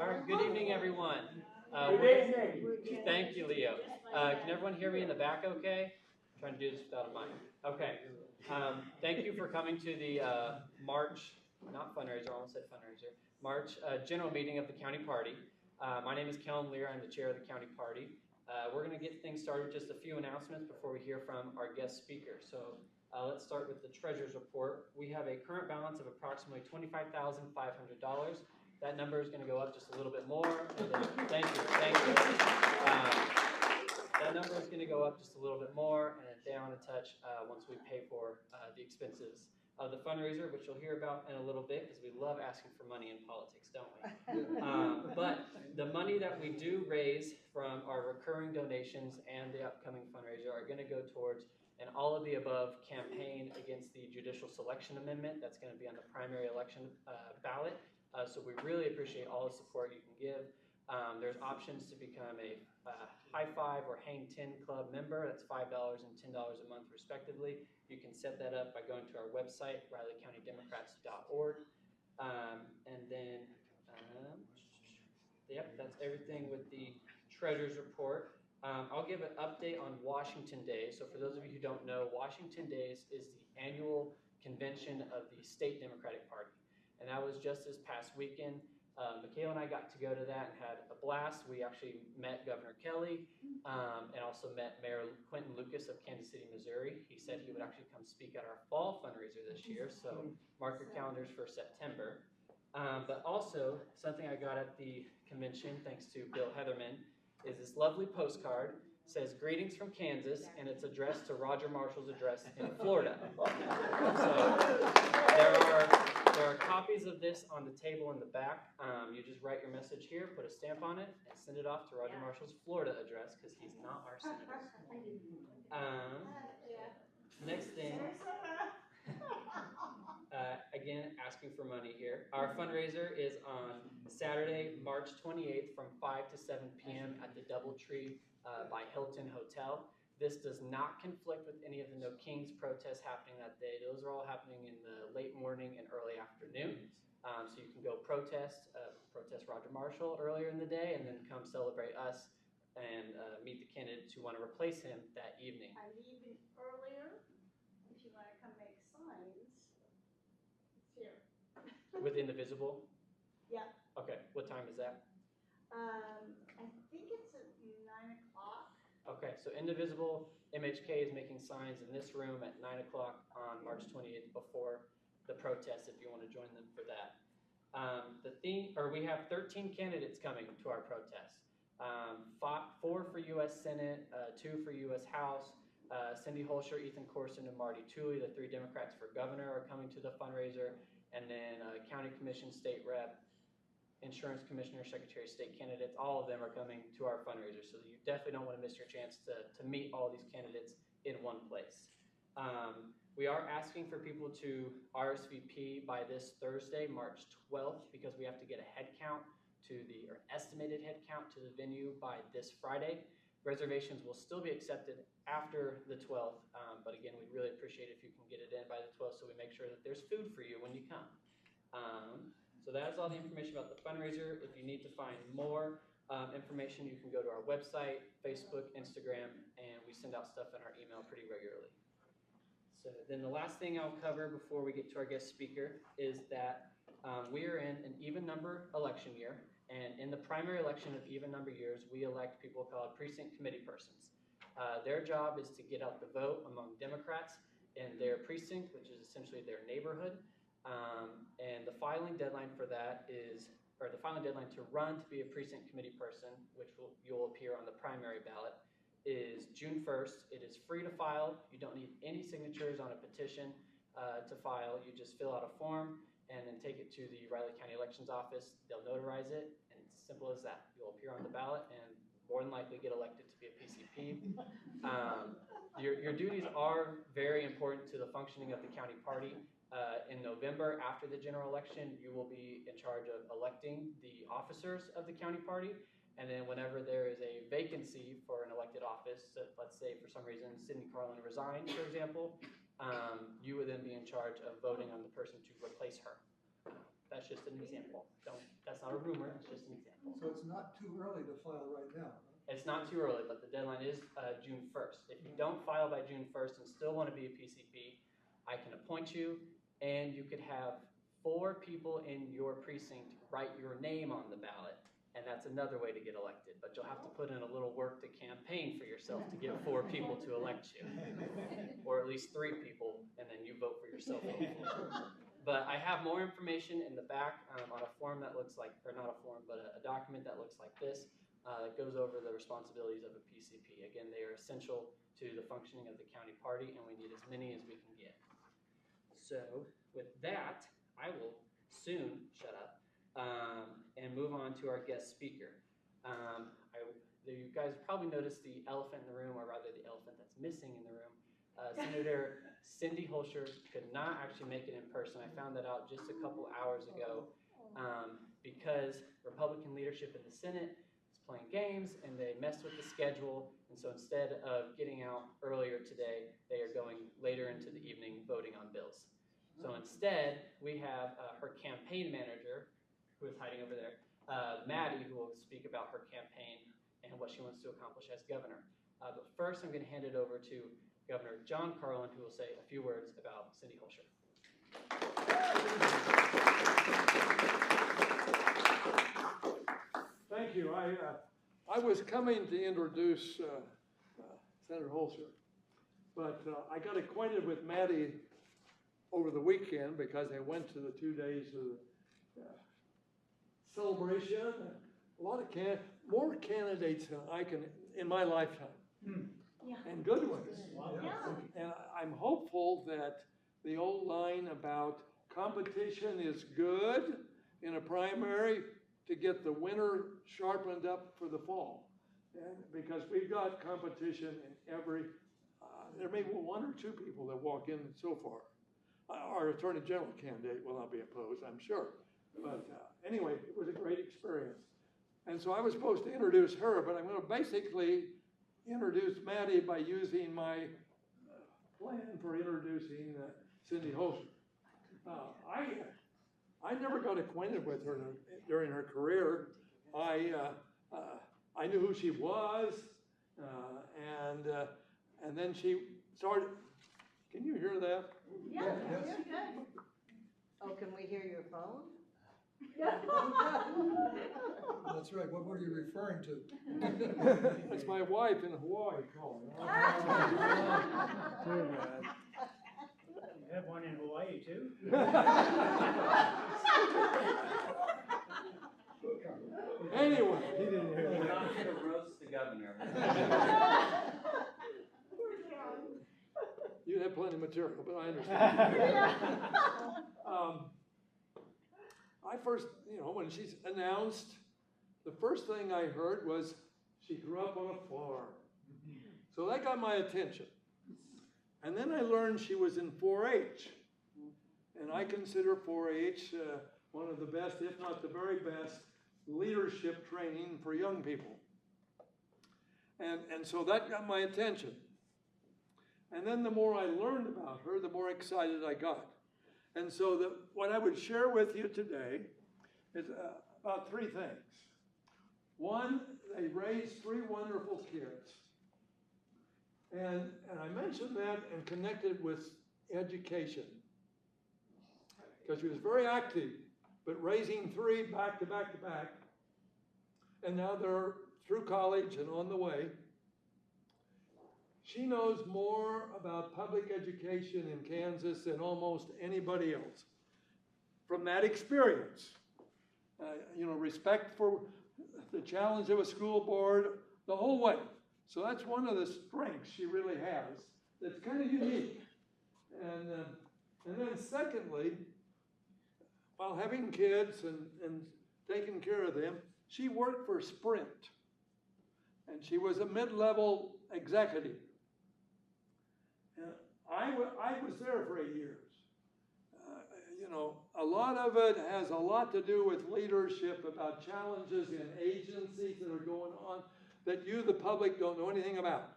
All right, good evening, everyone. Good evening. Thank you, Leo. Can everyone hear me in the back okay? I'm trying to do this without a mic. Okay. Thank you for coming to the March, not fundraiser, I almost said fundraiser, March general meeting of the county party. My name is Kellen Lear, I'm the chair of the county party. We're going to get things started with just a few announcements before we hear from our guest speaker. So let's start with the treasurer's report. We have a current balance of approximately $25,500. That number is going to go up just a little bit more. Thank you. That number is going to go up just a little bit more and then down a touch once we pay for the expenses of the fundraiser, which you'll hear about in a little bit because we love asking for money in politics, don't we? But the money that we do raise from our recurring donations and the upcoming fundraiser are going to go towards an all of the above campaign against the judicial selection amendment that's going to be on the primary election ballot. So we really appreciate all the support you can give. There's options to become a High Five or Hang 10 Club member. That's $5 and $10 a month respectively. You can set that up by going to our website, RileyCountyDemocrats.org. And then, yep, that's everything with the treasurer's report. I'll give an update on Washington Days. So for those of you who don't know, Washington Days is the annual convention of the State Democratic Party. And that was just this past weekend. Michaela and I got to go to that and had a blast. We actually met Governor Kelly and also met Mayor Quentin Lucas of Kansas City, Missouri. He said he would actually come speak at our fall fundraiser this year, so mark your calendars for September. But also, something I got at the convention, thanks to Bill Heatherman, is this lovely postcard. It says, "Greetings from Kansas," and it's addressed to Roger Marshall's address in Florida. So there are copies of this on the table in the back. You just write your message here, put a stamp on it, and send it off to Roger Marshall's Florida address because he's not our senator. Next thing, again, asking for money here. Our fundraiser is on Saturday, March 28th from 5 to 7 p.m. at the Doubletree by Hilton Hotel. This does not conflict with any of the No Kings protests happening that day. Those are all happening in the late morning and early afternoon. So you can go protest Roger Marshall earlier in the day and then come celebrate us and meet the candidates who want to replace him that evening. And even earlier, if you want to come make signs, it's here. With Indivisible? Yeah. Okay, what time is that? I think it's at 9 o'clock. Okay, so Indivisible MHK is making signs in this room at 9 o'clock on March 28th before the protest if you want to join them for that. We have 13 candidates coming to our protest. 4 for U.S. Senate, 2 for U.S. House. Cindy Holscher, Ethan Corson, and Marty Tooley, the 3 Democrats for governor, are coming to the fundraiser. And then County Commission, State Rep, Insurance Commissioner, Secretary of State candidates, all of them are coming to our fundraiser. So you definitely don't want to miss your chance to meet all these candidates in one place. We are asking for people to RSVP by this Thursday, March 12th, because we have to get a head count estimated head count to the venue by this Friday. Reservations will still be accepted after the 12th, but again, we'd really appreciate if you can get it in by the 12th so we make sure that there's food for you when you come. So that is all the information about the fundraiser. If you need to find more information, you can go to our website, Facebook, Instagram, and we send out stuff in our email pretty regularly. So then the last thing I'll cover before we get to our guest speaker is that we are in an even number election year, and in the primary election of even number years, we elect people called precinct committee persons. Their job is to get out the vote among Democrats in their precinct, which is essentially their neighborhood. And the filing deadline for that the filing deadline to run to be a precinct committee person, which you'll appear on the primary ballot, is June 1st. It is free to file. You don't need any signatures on a petition to file. You just fill out a form and then take it to the Riley County Elections Office. They'll notarize it, and it's as simple as that. You'll appear on the ballot and more than likely get elected to be a PCP. Your duties are very important to the functioning of the county party. In November, after the general election, you will be in charge of electing the officers of the county party. And then whenever there is a vacancy for an elected office, so let's say for some reason Cindy Carlin resigns, for example, you would then be in charge of voting on the person to replace her. That's just an example. That's not a rumor, it's just an example. So it's not too early to file right now. It's not too early, but the deadline is June 1st. If you don't file by June 1st and still want to be a PCP, I can appoint you, and you could have 4 people in your precinct write your name on the ballot, and that's another way to get elected. But you'll have to put in a little work to campaign for yourself to get 4 people to elect you, or at least 3 people, and then you vote for yourself. But I have more information in the back on a form that looks like, or not a form, but a document that looks like this. That goes over the responsibilities of a PCP. Again, they are essential to the functioning of the county party, and we need as many as we can get. So with that, I will soon shut up and move on to our guest speaker. You guys probably noticed the elephant in the room, or rather the elephant that's missing in the room. Senator Cindy Holscher could not actually make it in person. I found that out just a couple hours ago because Republican leadership in the Senate is playing games and they messed with the schedule. And so instead of getting out earlier today, they are going later into the evening voting on bills. So instead, we have her campaign manager, who is hiding over there, Maddie, who will speak about her campaign and what she wants to accomplish as governor. But first, I'm going to hand it over to Governor John Carlin, who will say a few words about Cindy Holscher. Thank you. I was coming to introduce Senator Holscher, but I got acquainted with Maddie over the weekend because I went to the 2 days of the celebration. A lot of more candidates than I can in my lifetime. Yeah. And good ones. Yeah. And I'm hopeful that the old line about competition is good in a primary to get the winner sharpened up for the fall. And because we've got competition in every, there may be 1 or 2 people that walk in so far. Our Attorney General candidate will not be opposed, I'm sure. But anyway, it was a great experience. And so I was supposed to introduce her, but I'm going to basically introduce Maddie by using my plan for introducing Cindy Holscher. I never got acquainted with her during her career. I knew who she was, and then she started. Can you hear that? Yeah, Yes. you're good. Oh, can we hear your phone? That's right, what were you referring to? That's my wife in Hawaii calling. Too bad. You have one in Hawaii too? Anyway, He didn't hear We're that. not here to roast the governor. you have plenty of material, but I understand. I first, when she's announced, the first thing I heard was she grew up on a farm. So that got my attention. And then I learned she was in 4-H. And I consider 4-H one of the best, if not the very best, leadership training for young people. And so that got my attention. And then the more I learned about her, the more excited I got. And so what I would share with you today is about 3 things. One, they raised 3 wonderful kids. And I mentioned that and connected with education. Because she was very active, but raising 3 back to back to back. And now they're through college and on the way. She knows more about public education in Kansas than almost anybody else. From that experience, respect for the challenge of a school board, the whole way. So that's one of the strengths she really has that's kind of unique. And then secondly, while having kids and taking care of them, she worked for Sprint. And she was a mid-level executive. I was there for 8 years. A lot of it has a lot to do with leadership, about challenges in agencies that are going on that you, the public, don't know anything about.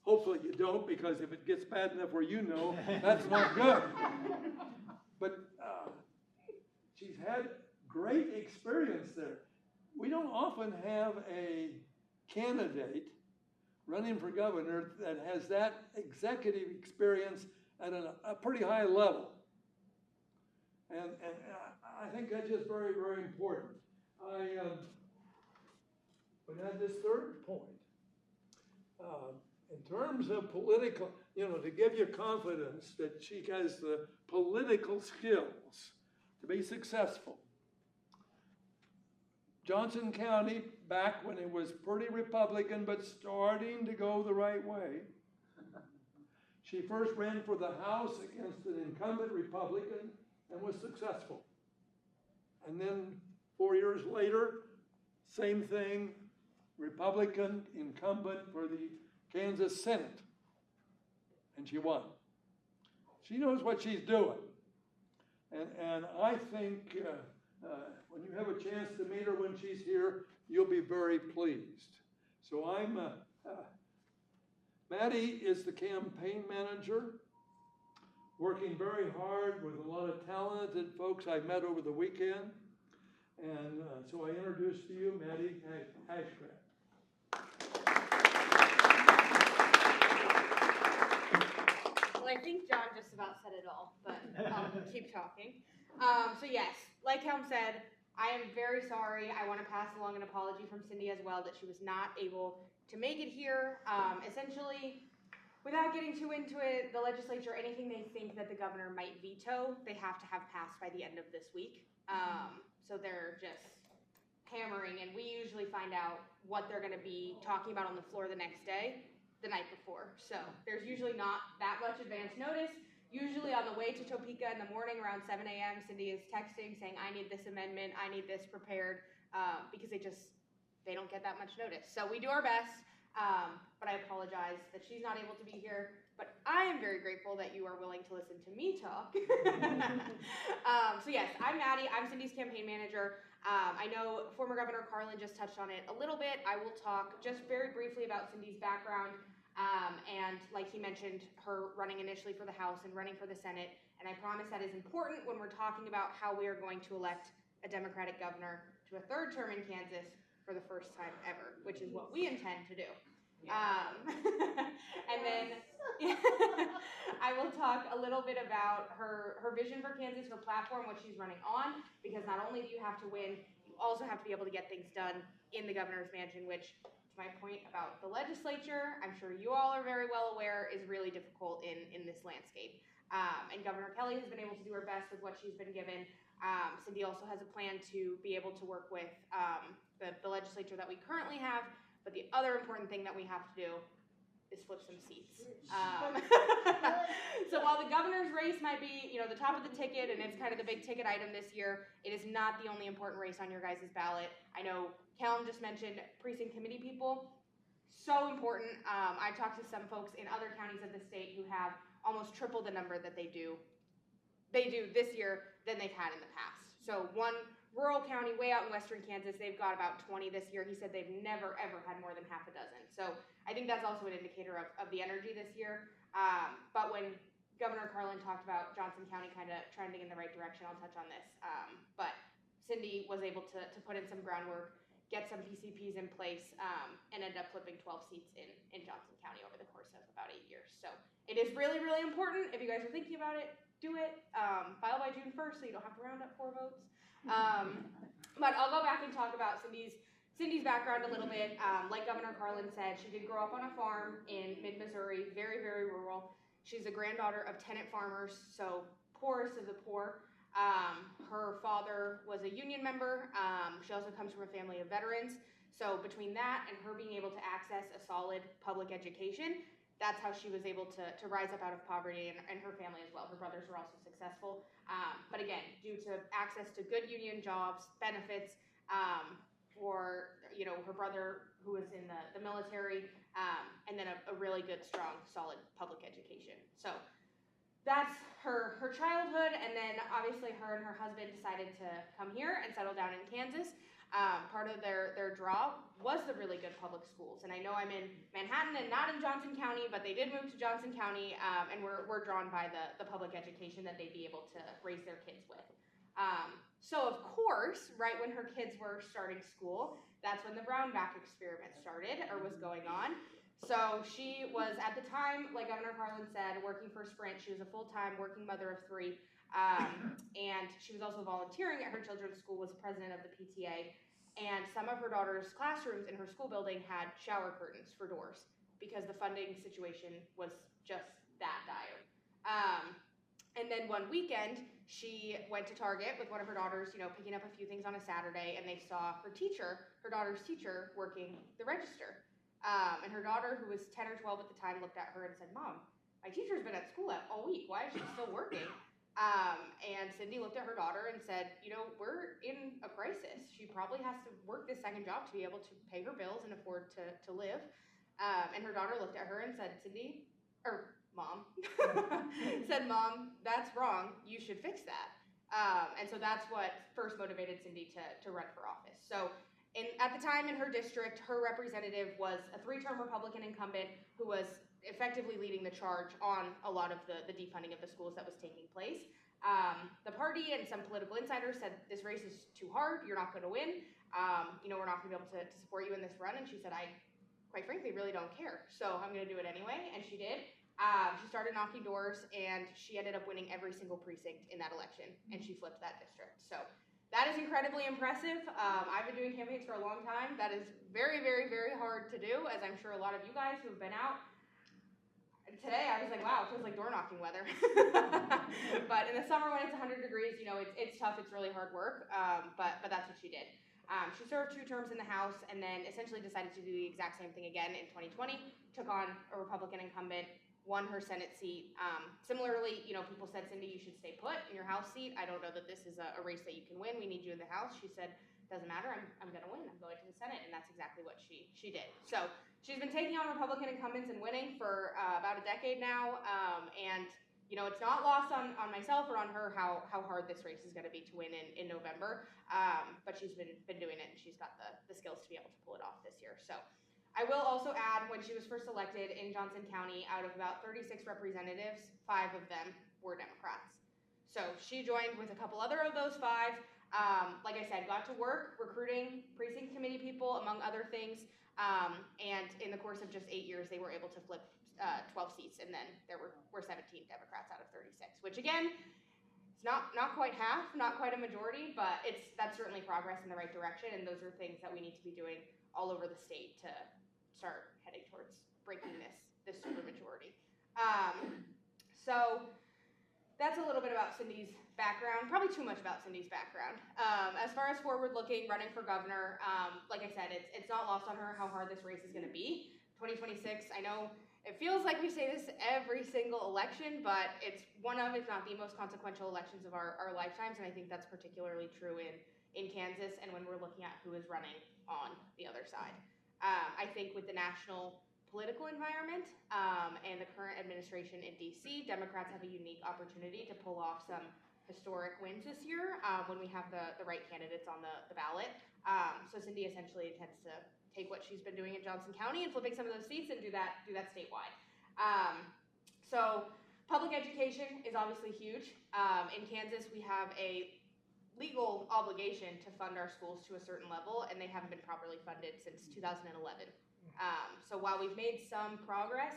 Hopefully you don't, because if it gets bad enough where you know, that's not good. But she's had great experience there. We don't often have a candidate running for governor that has that executive experience at a pretty high level. And I think that's just very, very important. But at this third point, in terms of political, to give you confidence that she has the political skills to be successful. Johnson County, back when it was pretty Republican, but starting to go the right way, she first ran for the House against an incumbent Republican and was successful. And then 4 years later, same thing, Republican incumbent for the Kansas Senate. And she won. She knows what she's doing. And I think when you have a chance to meet her when she's here, you'll be very pleased. So Maddie is the campaign manager, working very hard with a lot of talented folks I met over the weekend. And so I introduce to you Maddie Ashcraft. Well, I think John just about said it all, but I'll keep talking. So yes, like Helm said, I am very sorry. I want to pass along an apology from Cindy as well that she was not able to make it here. Essentially, without getting too into it, the legislature, anything they think that the governor might veto, they have to have passed by the end of this week. So they're just hammering, and we usually find out what they're going to be talking about on the floor the next day, the night before. So there's usually not that much advance notice. Usually on the way to Topeka in the morning around 7 a.m., Cindy is texting saying, I need this amendment, I need this prepared, because they don't get that much notice. So we do our best, but I apologize that she's not able to be here. But I am very grateful that you are willing to listen to me talk. So yes, I'm Maddie, I'm Cindy's campaign manager. I know former Governor Carlin just touched on it a little bit. I will talk just very briefly about Cindy's background. And like he mentioned, her running initially for the House and running for the Senate. And I promise that is important when we're talking about how we are going to elect a Democratic governor to a third term in Kansas for the first time ever, which is what we intend to do. And then I will talk a little bit about her vision for Kansas, her platform, what she's running on, because not only do you have to win, you also have to be able to get things done in the governor's mansion, which, to my point about the legislature, I'm sure you all are very well aware, is really difficult in this landscape. And Governor Kelly has been able to do her best with what she's been given. Cindy also has a plan to be able to work with the legislature that we currently have, but the other important thing that we have to do is flip some seats. So while the governor's race might be, the top of the ticket and it's kind of the big ticket item this year, it is not the only important race on your guys' ballot. I know Kelm just mentioned precinct committee people. So important. I talked to some folks in other counties of the state who have almost triple the number that they do this year than they've had in the past. So one rural county way out in western Kansas, they've got about 20 this year. He said they've never, ever had more than half a dozen. So I think that's also an indicator of the energy this year. But when Governor Carlin talked about Johnson County kind of trending in the right direction, I'll touch on this. But Cindy was able to put in some groundwork, get some PCPs in place, and end up flipping 12 seats in Johnson County over the course of about 8 years. So it is really, really important. If you guys are thinking about it, do it. File by June 1st so you don't have to round up 4 votes. But I'll go back and talk about Cindy's background a little bit. Like Governor Carlin said, she did grow up on a farm in mid-Missouri, very, very rural. She's the granddaughter of tenant farmers, so poorest of the poor. Her father was a union member. She also comes from a family of veterans. So between that and her being able to access a solid public education, that's how she was able to rise up out of poverty, and her family as well. Her brothers were also successful. But again, due to access to good union jobs, benefits, for her brother who was in the military, and then a really good, strong, solid public education. So that's her childhood, and then obviously her and her husband decided to come here and settle down in Kansas. Part of their draw was the really good public schools, and I know I'm in Manhattan and not in Johnson County, but they did move to Johnson County, and we're drawn by the public education that they'd be able to raise their kids with. So of course, right when her kids were starting school, that's when the Brownback experiment started or was going on. So she was, at the time, like Governor Carlin said, working for Sprint. She was a full-time working mother of 3. And she was also volunteering at her children's school, was president of the PTA. And some of her daughter's classrooms in her school building had shower curtains for doors because the funding situation was just that dire. And then one weekend, she went to Target with one of her daughters, picking up a few things on a Saturday, and they saw her daughter's teacher, working the register. And her daughter, who was 10 or 12 at the time, looked at her and said, "Mom, my teacher's been at school all week. Why is she still working?" And Cindy looked at her daughter and said, "We're in a crisis. She probably has to work this second job to be able to pay her bills and afford to live." And her daughter looked at her and said, Mom, said, "Mom, that's wrong. You should fix that." And so that's what first motivated Cindy to run for office. So at the time in her district, her representative was a 3-term Republican incumbent who was effectively leading the charge on a lot of the defunding of the schools that was taking place. The party and some political insiders said, "This race is too hard. You're not going to win. We're not going to be able to support you in this run." And she said, "I, quite frankly, really don't care. So I'm going to do it anyway." And she did. She started knocking doors, and she ended up winning every single precinct in that election, and she flipped that district. So that is incredibly impressive. I've been doing campaigns for a long time. That is very, very, very hard to do, as I'm sure a lot of you guys who have been out. Today, I was like, wow, it feels like door knocking weather. But in the summer when it's 100 degrees, it's tough. It's really hard work, but that's what she did. She served 2 terms in the House and then essentially decided to do the exact same thing again in 2020, took on a Republican incumbent, won her Senate seat. Similarly, people said, "Cindy, you should stay put in your House seat. I don't know that this is a race that you can win. We need you in the House." She said, "Doesn't matter. I'm going to win. I'm going to the Senate." And that's exactly what she did. So she's been taking on Republican incumbents and winning for about a decade now. And it's not lost on myself or on her how hard this race is going to be to win in November. But she's been doing it, and she's got the skills to be able to pull it off this year. So I will also add, when she was first elected in Johnson County, out of about 36 representatives, 5 of them were Democrats. So she joined with a couple other of those 5. Like I said, got to work recruiting precinct committee people, among other things. And in the course of just 8 years, they were able to flip 12 seats, and then there were 17 Democrats out of 36, which again, it's not quite half, not quite a majority, but that's certainly progress in the right direction, and those are things that we need to be doing all over the state to start heading towards breaking this supermajority. So that's a little bit about Cindy's background, probably too much about Cindy's background. As far as forward-looking, running for governor, like I said, it's not lost on her how hard this race is going to be. 2026, I know it feels like we say this every single election, but it's one of, if not the most consequential elections of our lifetimes, and I think that's particularly true in Kansas and when we're looking at who is running on the other side. I think with the national political environment and the current administration in DC, Democrats have a unique opportunity to pull off some historic wins this year when we have the right candidates on the ballot. So Cindy essentially intends to take what she's been doing in Johnson County and flipping some of those seats and do that statewide. So public education is obviously huge. In Kansas, we have a legal obligation to fund our schools to a certain level, and they haven't been properly funded since 2011. So while we've made some progress,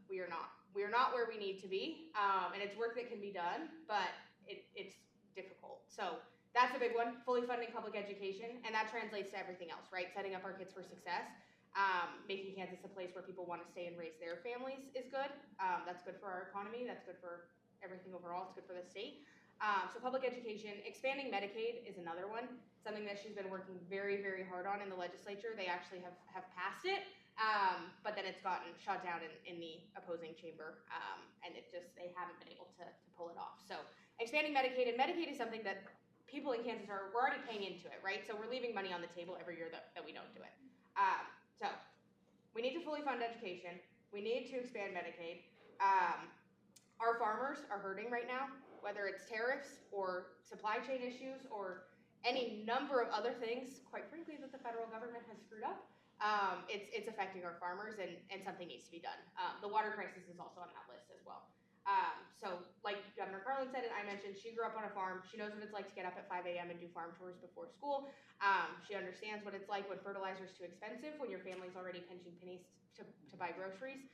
we are not where we need to be, and it's work that can be done, but it's difficult. So that's a big one, fully funding public education, and that translates to everything else, right? Setting up our kids for success, making Kansas a place where people want to stay and raise their families is good. That's good for our economy. That's good for everything overall. It's good for the state. So public education, expanding Medicaid is another one, something that she's been working very, very hard on in the legislature. They actually have passed it, but then it's gotten shot down in the opposing chamber, and they haven't been able to pull it off. So expanding Medicaid, and Medicaid is something that people in Kansas we're already paying into it, right? So we're leaving money on the table every year that we don't do it. So we need to fully fund education. We need to expand Medicaid. Our farmers are hurting right now, whether it's tariffs or supply chain issues or any number of other things, quite frankly, that the federal government has screwed up. It's affecting our farmers, and something needs to be done. The water crisis is also on that list as well. So like Governor Carlin Carlin said and I mentioned, she grew up on a farm. She knows what it's like to get up at 5 a.m. and do farm tours before school. She understands what it's like when fertilizer's too expensive, when your family's already pinching pennies to buy groceries.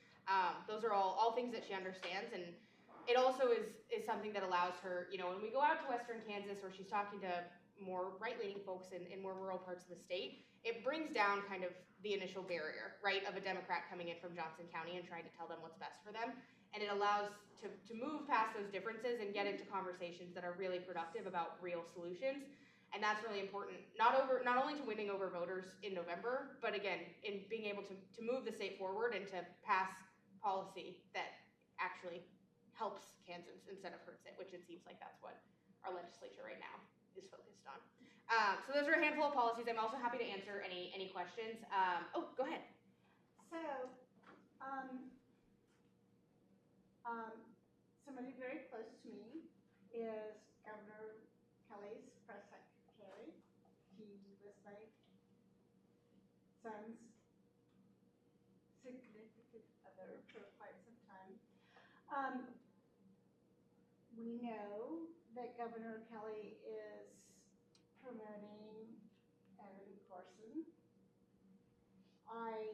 Those are all things that she understands, and it also is something that allows her, you know, when we go out to Western Kansas or she's talking to more right-leaning folks in more rural parts of the state, it brings down kind of the initial barrier, right, of a Democrat coming in from Johnson County and trying to tell them what's best for them. And it allows to move past those differences and get into conversations that are really productive about real solutions. And that's really important, not only to winning over voters in November, but again, in being able to move the state forward and to pass policy that actually helps Kansas instead of hurts it, which it seems like that's what our legislature right now is focused on. So those are a handful of policies. I'm also happy to answer any questions. Go ahead. So, somebody very close to me is Governor Kelly's press secretary. He was my son's significant other for quite some time. We know that Governor Kelly is promoting Evan Corson. I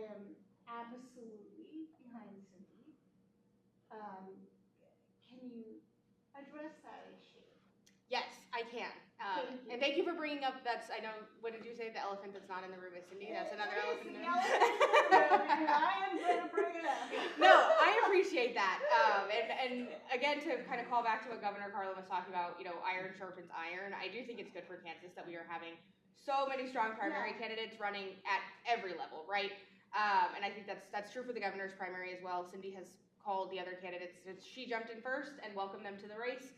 am absolutely behind Cindy. Can you address that issue? Yes, I can. And thank you for bringing up, I know, what did you say, the elephant that's not in the room is Cindy? That's another elephant in the room. I am going to bring it up. No, I appreciate that. And again, to kind of call back to what Governor Carlin was talking about, you know, iron sharpens iron. I do think it's good for Kansas that we are having so many strong primary candidates running at every level, right? And I think that's true for the governor's primary as well. Cindy has called the other candidates. She jumped in first and welcomed them to the race.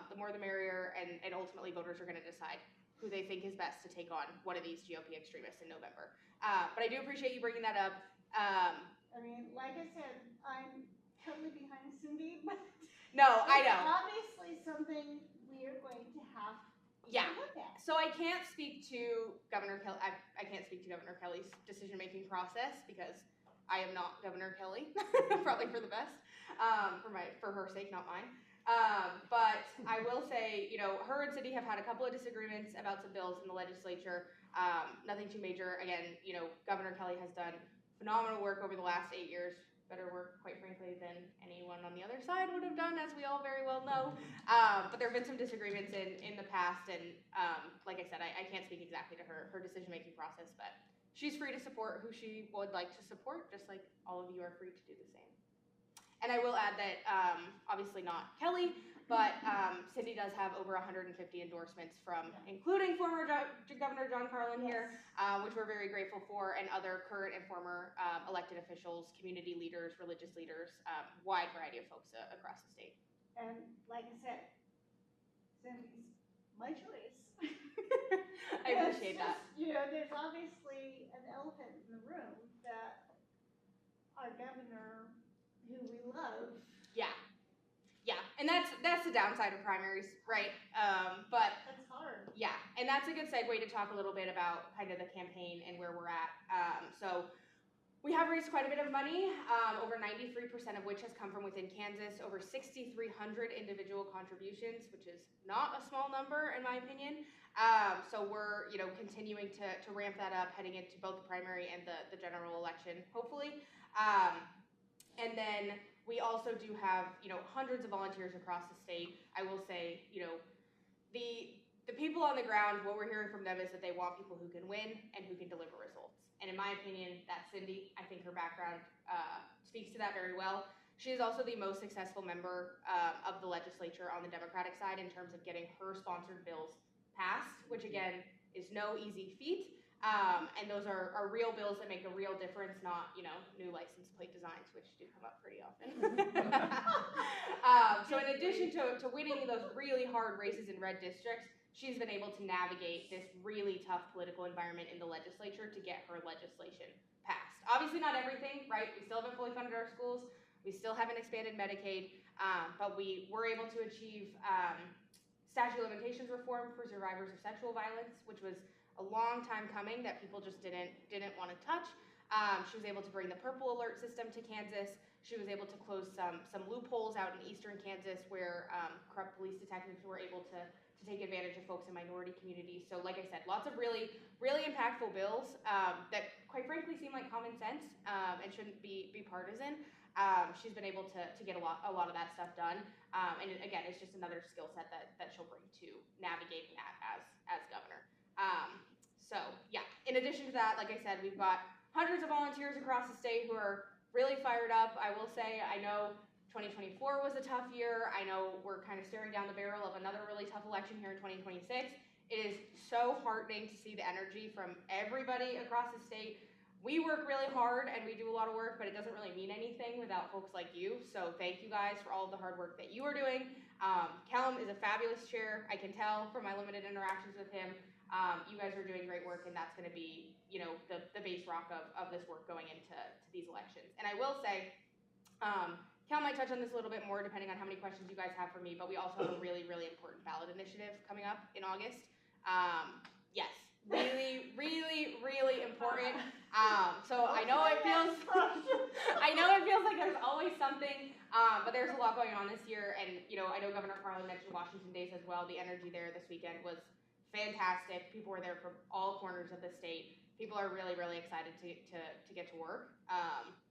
The more the merrier, and ultimately voters are going to decide who they think is best to take on one of these GOP extremists in November. But I do appreciate you bringing that up. I mean, like I said, I'm totally behind Cindy, but No, I it's know. obviously something we are going to have Yeah. to look at. So I can't speak to Governor Kelly. I can't speak to Governor Kelly's decision-making process because I am not Governor Kelly, probably for the best, for her sake, not mine. But I will say, you know, her and Cindy have had a couple of disagreements about some bills in the legislature. Nothing too major. Again, you know, Governor Kelly has done phenomenal work over the last 8 years. Better work, quite frankly, than anyone on the other side would have done, as we all very well know. But there have been some disagreements in the past, and like I said, I can't speak exactly to her decision-making process, but she's free to support who she would like to support, just like all of you are free to do the same. And I will add that, obviously not Kelly, but Cindy does have over 150 endorsements from, including former Governor John Carlin here, which we're very grateful for, and other current and former elected officials, community leaders, religious leaders, wide variety of folks across the state. And like I said, Cindy's my choice. I appreciate that. You know, there's obviously an elephant in the room that our governor, who we love. Yeah, and that's the downside of primaries, right? But That's hard. yeah, and that's a good segue to talk a little bit about kind of the campaign and where we're at. So we have raised quite a bit of money, over 93% of which has come from within Kansas, over 6,300 individual contributions, which is not a small number in my opinion. So we're, you know, continuing to ramp that up heading into both the primary and the general election, hopefully. And then we also do have, you know, hundreds of volunteers across the state. I will say, you know, the people on the ground, what we're hearing from them is that they want people who can win and who can deliver results. And in my opinion, that's Cindy. I think her background speaks to that very well. She is also the most successful member of the legislature on the Democratic side in terms of getting her sponsored bills passed, which again is no easy feat. And those are real bills that make a real difference, not, you know, new license plate designs, which do come up pretty often. So in addition to winning those really hard races in red districts, she's been able to navigate this really tough political environment in the legislature to get her legislation passed. Obviously not everything, right? We still haven't fully funded our schools. We still haven't expanded Medicaid, but we were able to achieve statute of limitations reform for survivors of sexual violence, which was a long time coming that people just didn't want to touch. She was able to bring the Purple Alert system to Kansas. She was able to close some loopholes out in eastern Kansas where corrupt police detectives were able to take advantage of folks in minority communities. So like I said, lots of really, really impactful bills that quite frankly seem like common sense and shouldn't be partisan. She's been able to get a lot of that stuff done. And again, it's just another skill set that she'll bring to navigating that as governor. So yeah, in addition to that, like I said, we've got hundreds of volunteers across the state who are really fired up. I will say, I know 2024 was a tough year. I know we're kind of staring down the barrel of another really tough election here in 2026. It is so heartening to see the energy from everybody across the state. We work really hard and we do a lot of work, but it doesn't really mean anything without folks like you. So thank you guys for all of the hard work that you are doing. Callum is a fabulous chair. I can tell from my limited interactions with him. You guys are doing great work, and that's going to be, you know, the base rock of this work going into these elections. And I will say, Cal might touch on this a little bit more depending on how many questions you guys have for me, but we also have a really, really important ballot initiative coming up in August. Yes, really, really, really important. So I know it feels like there's always something, but there's a lot going on this year. And, you know, I know Governor Carlin mentioned Washington Days as well. The energy there this weekend was fantastic. People were there from all corners of the state. People are really, really excited to get to work.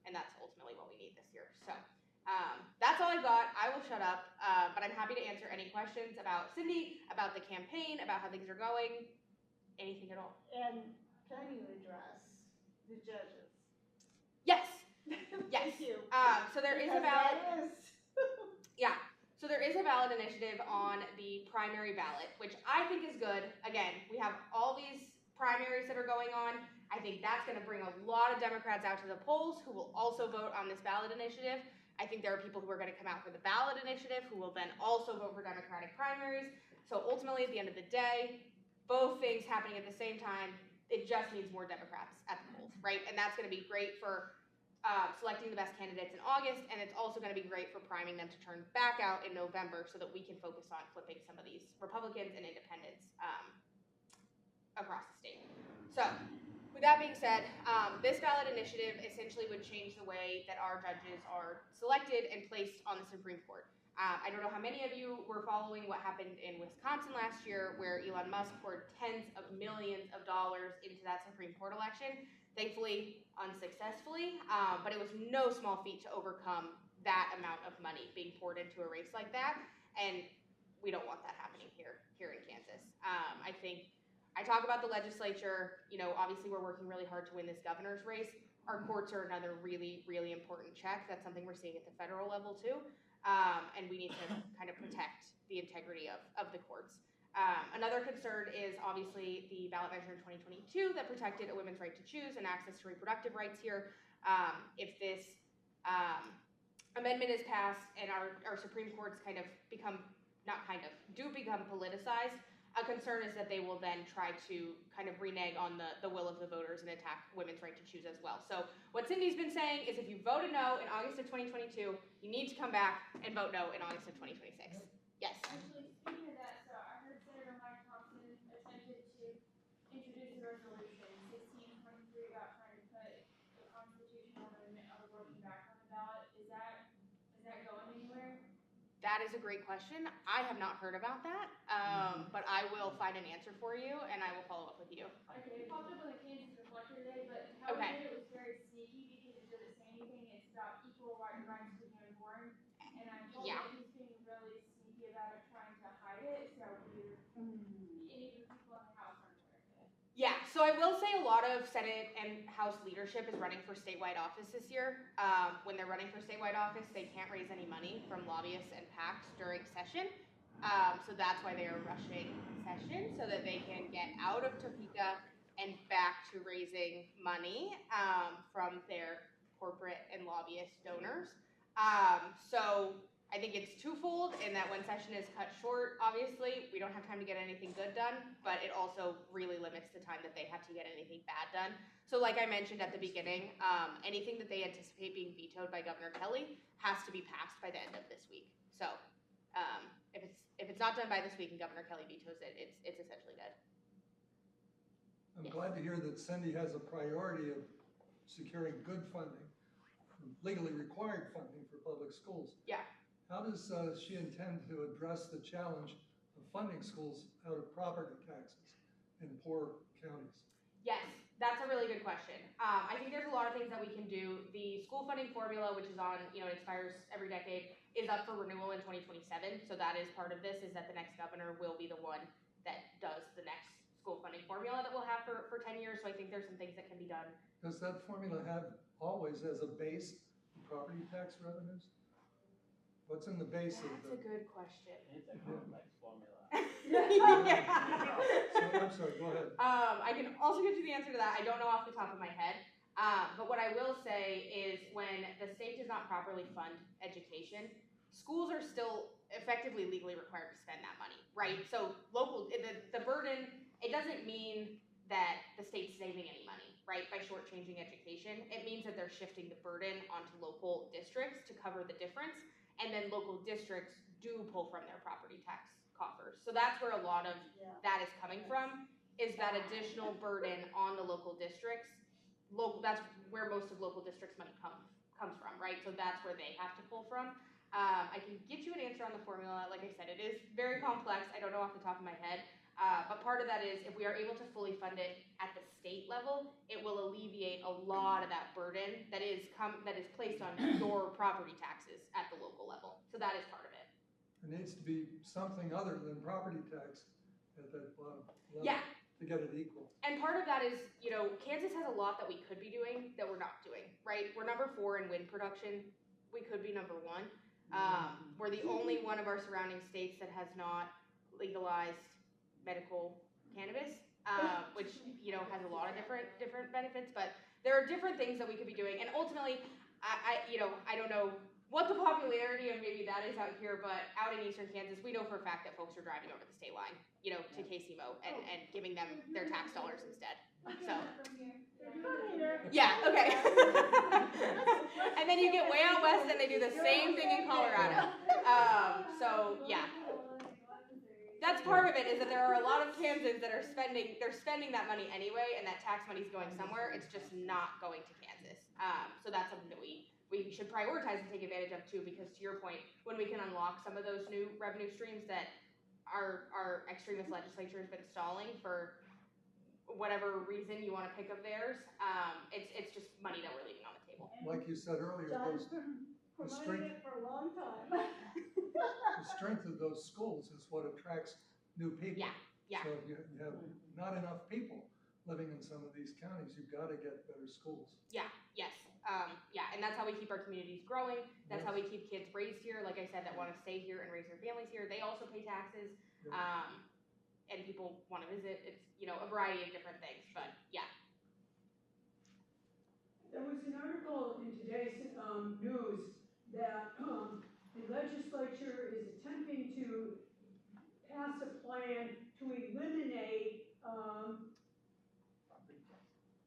And that's ultimately what we need this year. So that's all I've got. I will shut up, but I'm happy to answer any questions about Cindy, about the campaign, about how things are going, anything at all. And can you address the judges? Yes. Thank you. So there is a Because ballot. that is- Yeah. So there is a ballot initiative on the primary ballot, which I think is good. Again, we have all these primaries that are going on. I think that's going to bring a lot of Democrats out to the polls who will also vote on this ballot initiative. I think there are people who are going to come out for the ballot initiative who will then also vote for Democratic primaries. So ultimately, at the end of the day, both things happening at the same time, it just needs more Democrats at the polls, right? And that's going to be great for selecting the best candidates in August, and it's also going to be great for priming them to turn back out in November so that we can focus on flipping some of these Republicans and independents across the state. So, with that being said, this ballot initiative essentially would change the way that our judges are selected and placed on the Supreme Court. I don't know how many of you were following what happened in Wisconsin last year, where Elon Musk poured tens of millions of dollars into that Supreme Court election. Thankfully, unsuccessfully, but it was no small feat to overcome that amount of money being poured into a race like that, and we don't want that happening here in Kansas. I think I talk about the legislature. You know, obviously we're working really hard to win this governor's race. Our courts are another really, really important check. That's something we're seeing at the federal level too, and we need to kind of protect the integrity of the courts. Another concern is obviously the ballot measure in 2022 that protected a women's right to choose and access to reproductive rights here. If this amendment is passed and our Supreme Courts kind of become politicized, a concern is that they will then try to kind of renege on the will of the voters and attack women's right to choose as well. So what Cindy's been saying is if you voted no in August of 2022, you need to come back and vote no in August of 2026. Yes? Actually, speaking of that, so I heard Senator Mike Thompson attempted to introduce a resolution, 1623, about trying to put the constitutional amendment of abortion back on the ballot. Is that going anywhere? That is a great question. I have not heard about that, but I will find an answer for you and I will follow up with you. Okay, it popped up on the Kansas Reflector today, but how Okay. it did it was very sneaky because it doesn't say anything. It's about equal rights to the unborn, and I'm told Yeah. that he's being really sneaky about it, trying to hide it. So any of the people in the house aren't aware of it. Yeah, so I will say a lot of Senate and House leadership is running for statewide office this year. When they're running for statewide office, they can't raise any money from lobbyists and PACs during session. So that's why they are rushing session so that they can get out of Topeka and back to raising money from their corporate and lobbyist donors. So I think it's twofold in that when session is cut short, obviously, we don't have time to get anything good done, but it also really limits the time that they have to get anything bad done. So like I mentioned at the beginning, anything that they anticipate being vetoed by Governor Kelly has to be passed by the end of this week. So if it's not done by this week and Governor Kelly vetoes it, it's essentially dead. I'm glad to hear that Cindy has a priority of securing good funding legally required funding for public schools. Yeah. How does she intend to address the challenge of funding schools out of property taxes in poor counties? Yes, that's a really good question. I think there's a lot of things that we can do. The school funding formula, which is on, it expires every decade, is up for renewal in 2027. So that is part of this, is that the next governor will be the one that does the next school funding formula that we'll have for 10 years. So I think there's some things that can be done. Does that formula have always as a base property tax revenues? What's in the base of That's a the? good question. It's a complex formula. Yeah. So, I'm sorry, go ahead. I can also get you the answer to that. I don't know off the top of my head. But what I will say is when the state does not properly fund education, schools are still effectively legally required to spend that money, right? So the burden, it doesn't mean that the state's saving any money, right, by shortchanging education. It means that they're shifting the burden onto local districts to cover the difference, and then local districts do pull from their property tax coffers. So that's where a lot of that is coming from, is that additional burden on the local districts. That's where most of local districts' money comes from, right? So that's where they have to pull from. I can get you an answer on the formula. Like I said, it is very complex. I don't know off the top of my head. But part of that is if we are able to fully fund it at the state level, it will alleviate a lot of that burden that is placed on your property taxes at the local level. So that is part of it. There needs to be something other than property tax at that bottom level. Yeah. To get it equal. And part of that is, Kansas has a lot that we could be doing that we're not doing, right? We're number 4 in wind production. We could be number 1. We're the only one of our surrounding states that has not legalized medical cannabis, which, has a lot of different benefits, but there are different things that we could be doing. And ultimately, I don't know what the popularity of maybe that is out here, but out in eastern Kansas, we know for a fact that folks are driving over the state line, to KCMO and giving them their tax dollars instead. So, yeah, okay. And then you get way out west and they do the same thing in Colorado. So yeah. That's part of it, is that there are a lot of Kansans that are spending that money anyway, and that tax money is going somewhere. It's just not going to Kansas. So that's something that we should prioritize and take advantage of too, because to your point, when we can unlock some of those new revenue streams that our extremist legislature has been stalling for whatever reason you want to pick of theirs, it's just money that we're leaving on the table. Like you said earlier, John's the been strength- promoting it for a long time. the strength of those schools is what attracts new people. Yeah. So if you have not enough people living in some of these counties, you've got to get better schools. Yes. And that's how we keep our communities growing. That's how we keep kids raised here, like I said, that want to stay here and raise their families here. They also pay taxes. Yeah. And people want to visit. It's, a variety of different things, but yeah. There was an article in today's news that the legislature is attempting to pass a plan to eliminate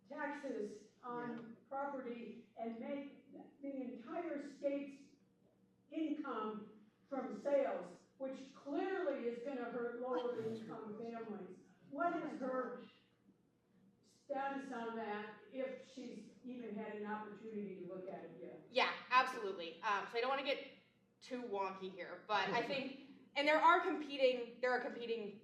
taxes on property and make the entire state's income from sales, which clearly is going to hurt lower income families. What is her status on that, if she's even had an opportunity to look at it yet? Yeah, absolutely. So I don't want to get too wonky here, but I think, and there are competing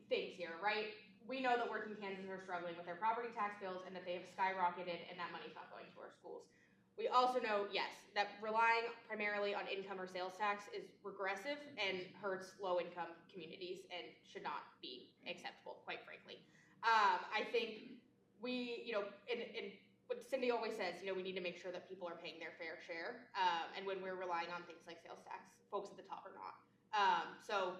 things here, right? We know that working Kansans are struggling with their property tax bills and that they have skyrocketed and that money's not going to our schools. We also know, yes, that relying primarily on income or sales tax is regressive and hurts low-income communities and should not be acceptable, quite frankly. I think we, and what Cindy always says, we need to make sure that people are paying their fair share. And when we're relying on things like sales tax, folks at the top are not. So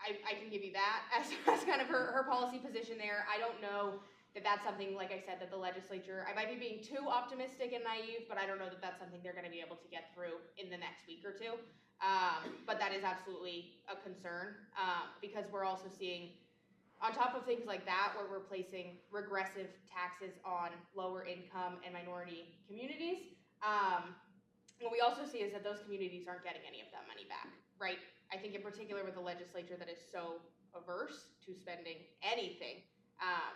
I can give you that as kind of her policy position there. I don't know that that's something, like I said, that the legislature, I might be being too optimistic and naive, but I don't know that that's something they're going to be able to get through in the next week or two. But that is absolutely a concern because we're also seeing, on top of things like that, where we're placing regressive taxes on lower income and minority communities, what we also see is that those communities aren't getting any of that money back, right? I think in particular with a legislature that is so averse to spending anything,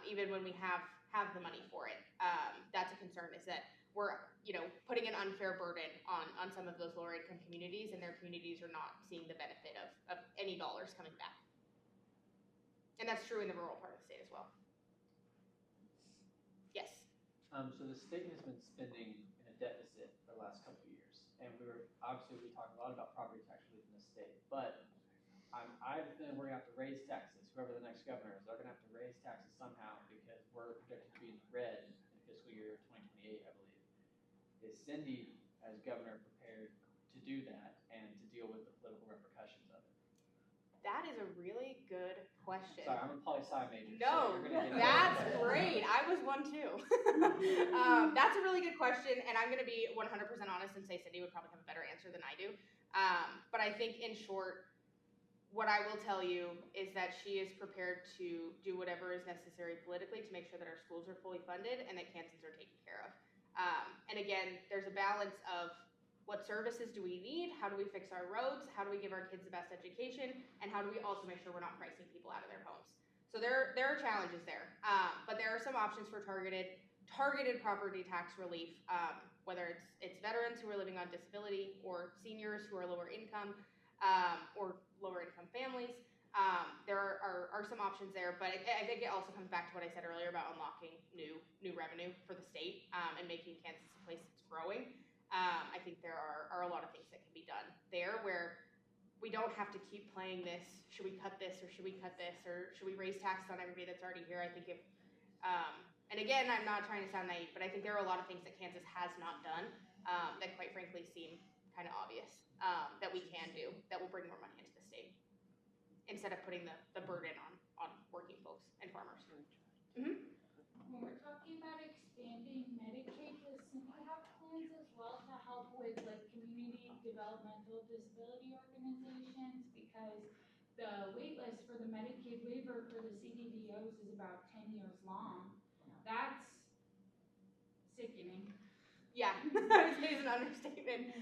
even when we have the money for it, that's a concern, is that we're, putting an unfair burden on some of those lower income communities, and their communities are not seeing the benefit of any dollars coming back. And that's true in the rural part of the state as well. Yes. So the state has been spending in a deficit for the last couple of years, and we talked a lot about property tax relief in the state, but I have a feeling we're gonna have to raise taxes, whoever the next governor is, they're gonna have to raise taxes somehow, because we're projected to be in the red in fiscal year 2028, I believe. Is Cindy, as governor, prepared to do that and to deal with the political repercussions of it? That is a really good question. Sorry, I'm a poli-sci major. No, so you're gonna get that's great. I was one too. That's a really good question, and I'm going to be 100% honest and say Cindy would probably have a better answer than I do. But I think, in short, what I will tell you is that she is prepared to do whatever is necessary politically to make sure that our schools are fully funded and that Kansans are taken care of. And again, there's a balance of what services do we need, how do we fix our roads, how do we give our kids the best education, and how do we also make sure we're not pricing people out of their homes. So there are challenges there, but there are some options for targeted property tax relief, whether it's veterans who are living on disability, or seniors who are lower income, or lower income families. There are some options there, but I think it also comes back to what I said earlier about unlocking new revenue for the state, and making Kansas a place that's growing. I think there are a lot of things that can be done there where we don't have to keep playing this, should we cut this, or should we cut this, or should we raise taxes on everybody that's already here. I think and again, I'm not trying to sound naive, but I think there are a lot of things that Kansas has not done, that quite frankly seem kind of obvious, that we can do, that will bring more money into the state, instead of putting the burden on working folks and farmers. Mm-hmm. When we're talking about expanding Medicaid, does Cindy have plans as well to help with like community developmental disability organizations? Because the wait list for the Medicaid waiver for the CDDOs is about 10 years long. That's sickening. Yeah, I would say it's an understatement.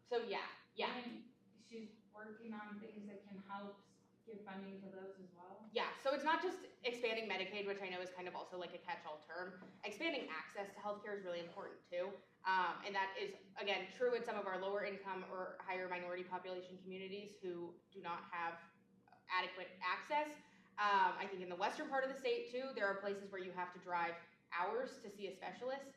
So yeah. And she's working on things that can help give funding to those as well. Yeah, so it's not just expanding Medicaid, which I know is kind of also like a catch-all term. Expanding access to healthcare is really important too. And that is, again, true in some of our lower income or higher minority population communities who do not have adequate access. I think in the western part of the state too, there are places where you have to drive hours to see a specialist,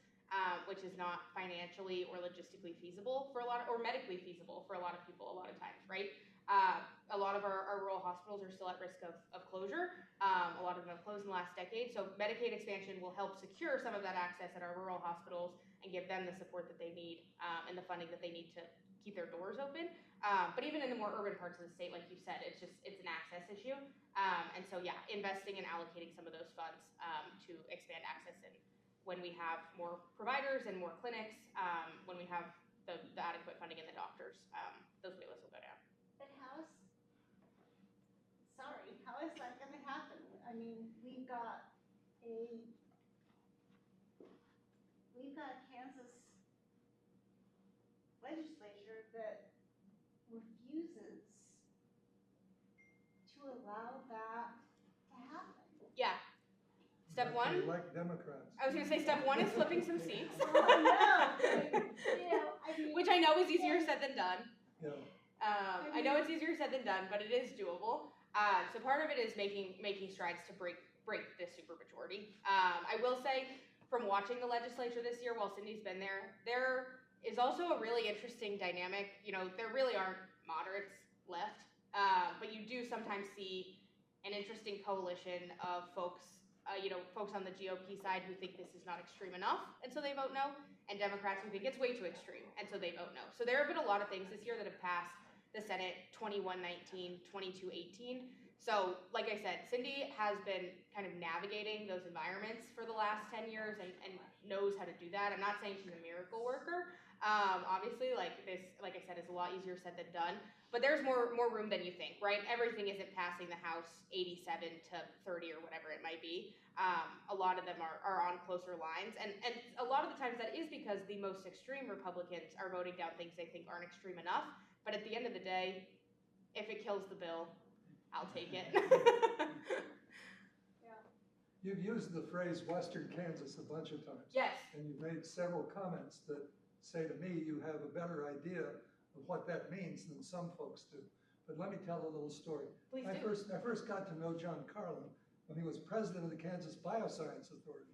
which is not financially or logistically feasible for a lot of, or medically feasible for a lot of people a lot of times, right? A lot of our rural hospitals are still at risk of closure. A lot of them have closed in the last decade. So Medicaid expansion will help secure some of that access at our rural hospitals and give them the support that they need, and the funding that they need to keep their doors open. But even in the more urban parts of the state, like you said, it's an access issue. And so yeah, investing and allocating some of those funds to expand access, and when we have more providers and more clinics, when we have the adequate funding and the doctors, those wait lists will go down. But how is that gonna happen? I mean, we've got Kansas legislature that refuses to allow that to happen. Yeah. Step one, They like Democrats. I was gonna say step one is flipping some seats. Oh, no, I mean, Which I know is easier said than done. Yeah. I know it's easier said than done, but it is doable. So part of it is making strides to break this supermajority. I will say, from watching the legislature this year while Cindy's been there is also a really interesting dynamic. You know, there really aren't moderates left, but you do sometimes see an interesting coalition of folks, folks on the GOP side who think this is not extreme enough, and so they vote no, and Democrats who think it's way too extreme, and so they vote no. So there have been a lot of things this year that have passed the Senate, 21-19, 22-18. So, like I said, Cindy has been kind of navigating those environments for the last 10 years and knows how to do that. I'm not saying she's a miracle worker. Obviously, like I said, is a lot easier said than done. But there's more room than you think, right? Everything isn't passing the House 87 to 30 or whatever it might be. A lot of them are on closer lines. And a lot of the times that is because the most extreme Republicans are voting down things they think aren't extreme enough. But at the end of the day, if it kills the bill, I'll take it. yeah. You've used the phrase Western Kansas a bunch of times. Yes. And you've made several comments that say to me you have a better idea of what that means than some folks do. But let me tell a little story. Please I do. first got to know John Carlin when he was president of the Kansas Bioscience Authority.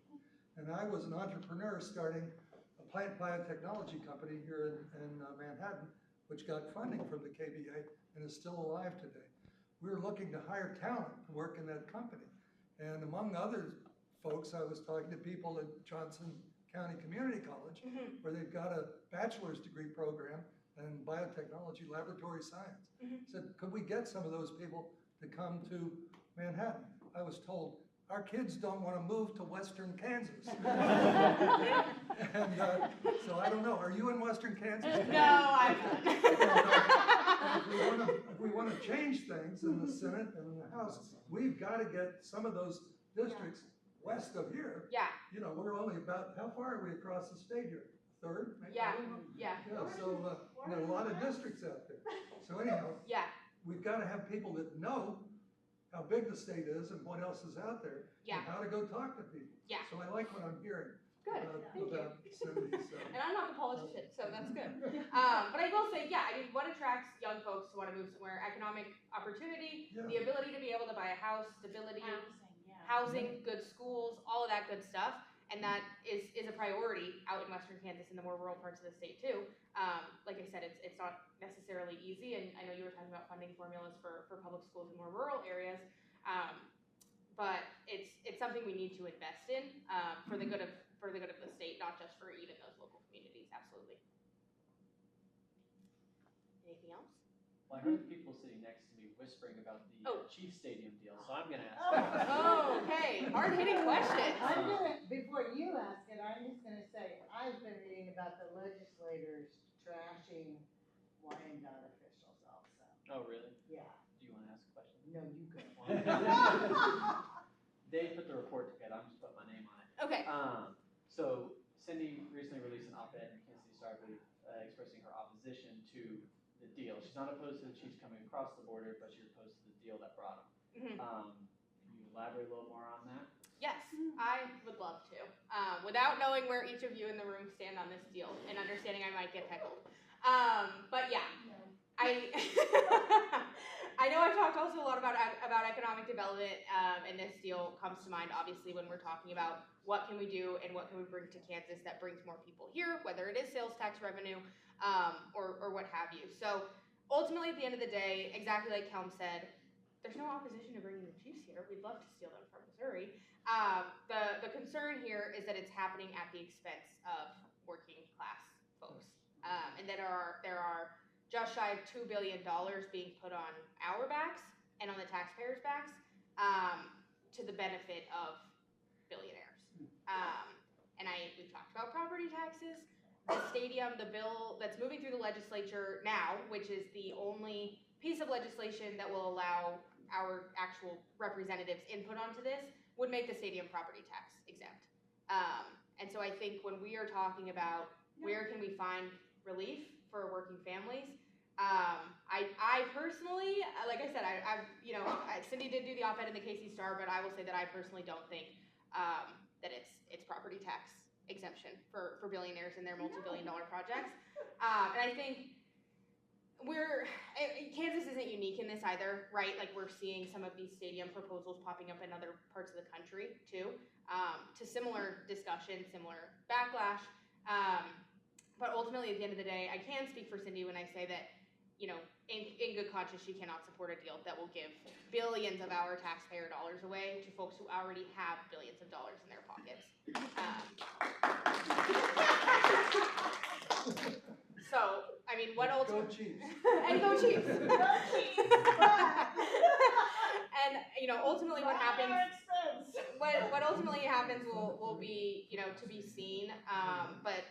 And I was an entrepreneur starting a plant biotechnology company here in Manhattan, which got funding from the KBA and is still alive today. We were looking to hire talent to work in that company. And among other folks, I was talking to people at Johnson County Community College, where they've got a bachelor's degree program in biotechnology laboratory science. Said, could we get some of those people to come to Manhattan? I was told, our kids don't want to move to Western Kansas. And so I don't know, are you in Western Kansas? No, I'm not. If we want to change things in the Senate and in the House, we've got to get some of those districts west of here. Yeah, You know, we're only about, how far are we across the state here? Third? Maybe? yeah, I don't know. yeah, Yeah, so, there are a lot of districts out there. So anyhow, yeah, we've got to have people that know how big the state is and what else is out there. yeah, And how to go talk to people. yeah. So I like what I'm hearing. Good, thank you. About Cindy's, And I'm not the politician, so that's good. But I will say, yeah, I mean, what attracts young folks to want to move somewhere? Economic opportunity, Yeah. the ability to be able to buy a house, stability, Housing, housing, good schools, all of that good stuff. And that is a priority out in Western Kansas and the more rural parts of the state too. Like I said, it's not necessarily easy, and I know you were talking about funding formulas for public schools in more rural areas. But it's something we need to invest in for the good of the state, not just for even those local communities. Absolutely. Anything else? Well, I heard the people sitting next to me whispering about the Oh. Chiefs Stadium deal, so I'm gonna ask. Oh, okay. Hard-hitting questions. I'm gonna, before you ask it, I'm just gonna say, I've been reading about the legislators trashing Wyandotte officials also. Oh, really? Yeah, Do you wanna ask a question? no, you go. Dave put the report together, I'm just putting my name on it. Okay. So Cindy recently released an op-ed in the Kansas City Star, expressing her opposition to the deal. She's not opposed to the Chiefs coming across the border, but she's opposed to the deal that brought them. Mhm. Can you elaborate a little more on that? Yes, I would love to. Without knowing where each of you in the room stand on this deal and understanding I might get heckled. But yeah, I I know I've talked also a lot about economic development, and this deal comes to mind obviously when we're talking about what can we do and what can we bring to Kansas that brings more people here, whether it is sales tax revenue or what have you. So ultimately, at the end of the day, exactly like Kelm said, there's no opposition to bringing the Chiefs here. We'd love to steal them from Missouri. The concern here is that it's happening at the expense of working class folks, and that there are just shy of $2 billion being put on our backs and on the taxpayers' backs to the benefit of billionaires. And we've talked about property taxes. The stadium, the bill that's moving through the legislature now, which is the only piece of legislation that will allow our actual representatives input onto this, would make the stadium property tax exempt. And so I think when we are talking about where can we find relief for working families, I personally, like I said, Cindy did do the op-ed in the KC Star, but I will say that I personally don't think that it's property tax exemption for billionaires and their multi-billion-dollar projects. And I think Kansas isn't unique in this either, right? Like we're seeing some of these stadium proposals popping up in other parts of the country too, to similar discussion, similar backlash. But ultimately, at the end of the day, I can speak for Cindy when I say that, you know, in good conscience, she cannot support a deal that will give billions of our taxpayer dollars away to folks who already have billions of dollars in their pockets. So, I mean, what Go ultimately... Chiefs. And go Chiefs! Go Chiefs! And, you know, ultimately what happens... What ultimately happens will be, you know, to be seen. But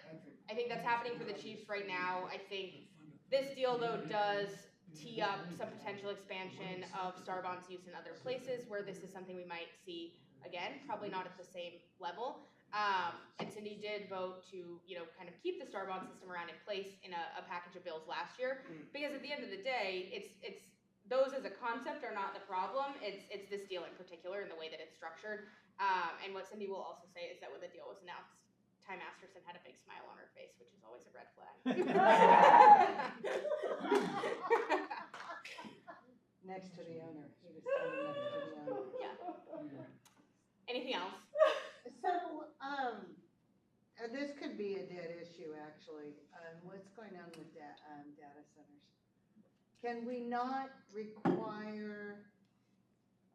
I think that's happening for the Chiefs right now. I think this deal, though, does tee up some potential expansion of Starbond's use in other places where this is something we might see again, probably not at the same level. And Cindy did vote to, you know, kind of keep the Starbond system around in place in a package of bills last year, because at the end of the day, it's those as a concept are not the problem. It's this deal in particular and the way that it's structured. And what Cindy will also say is that when the deal was announced, Ty Masterson had a big smile on her face, which is always a red flag. Next to the owner, he was standing next to the owner. Yeah. Anything else? So, this could be a dead issue, actually. What's going on with data centers? Can we not require,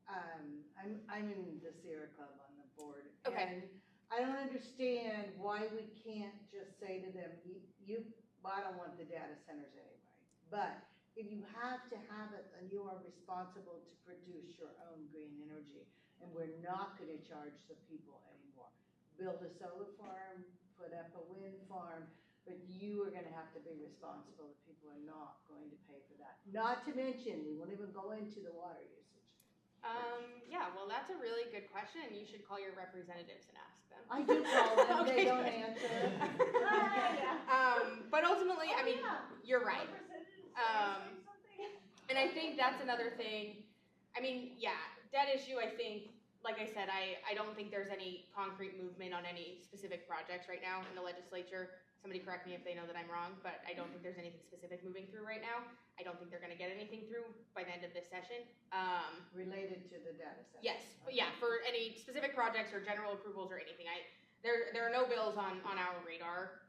I'm in the Sierra Club on the board. Okay. And I don't understand why we can't just say to them, well, I don't want the data centers anyway. But if you have to have it, then you are responsible to produce your own green energy. And we're not gonna charge the people anymore. Build a solar farm, put up a wind farm, but you are gonna have to be responsible. The people are not going to pay for that. Not to mention, we won't even go into the water usage. Yeah, well, that's a really good question. You should call your representatives and ask them. I do call them, Okay. they don't answer. But ultimately, I mean, Yeah. you're right. Representatives, Um, say something. And I think that's another thing. I mean, yeah, debt issue, I think, like I said, I don't think there's any concrete movement on any specific projects right now in the legislature. Somebody correct me if they know that I'm wrong, but I don't think there's anything specific moving through right now. I don't think they're gonna get anything through by the end of this session. Related to the data center. Yes, but yeah, for any specific projects or general approvals or anything, there are no bills on our radar,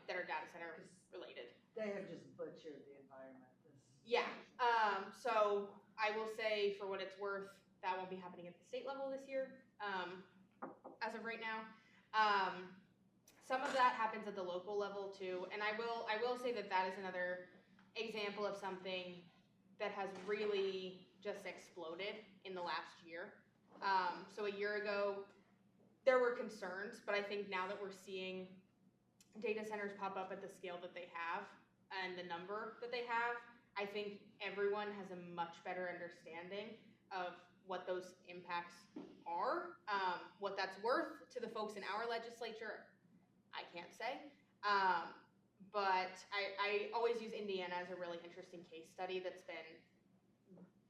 that are data center related. They have just butchered the environment. Yeah, so I will say, for what it's worth, that won't be happening at the state level this year, as of right now. Some of that happens at the local level too, and I will say that is another example of something that has really just exploded in the last year. So a year ago, there were concerns, but I think now that we're seeing data centers pop up at the scale that they have and the number that they have, I think everyone has a much better understanding of what those impacts are. What that's worth to the folks in our legislature, I can't say. But I always use Indiana as a really interesting case study that's been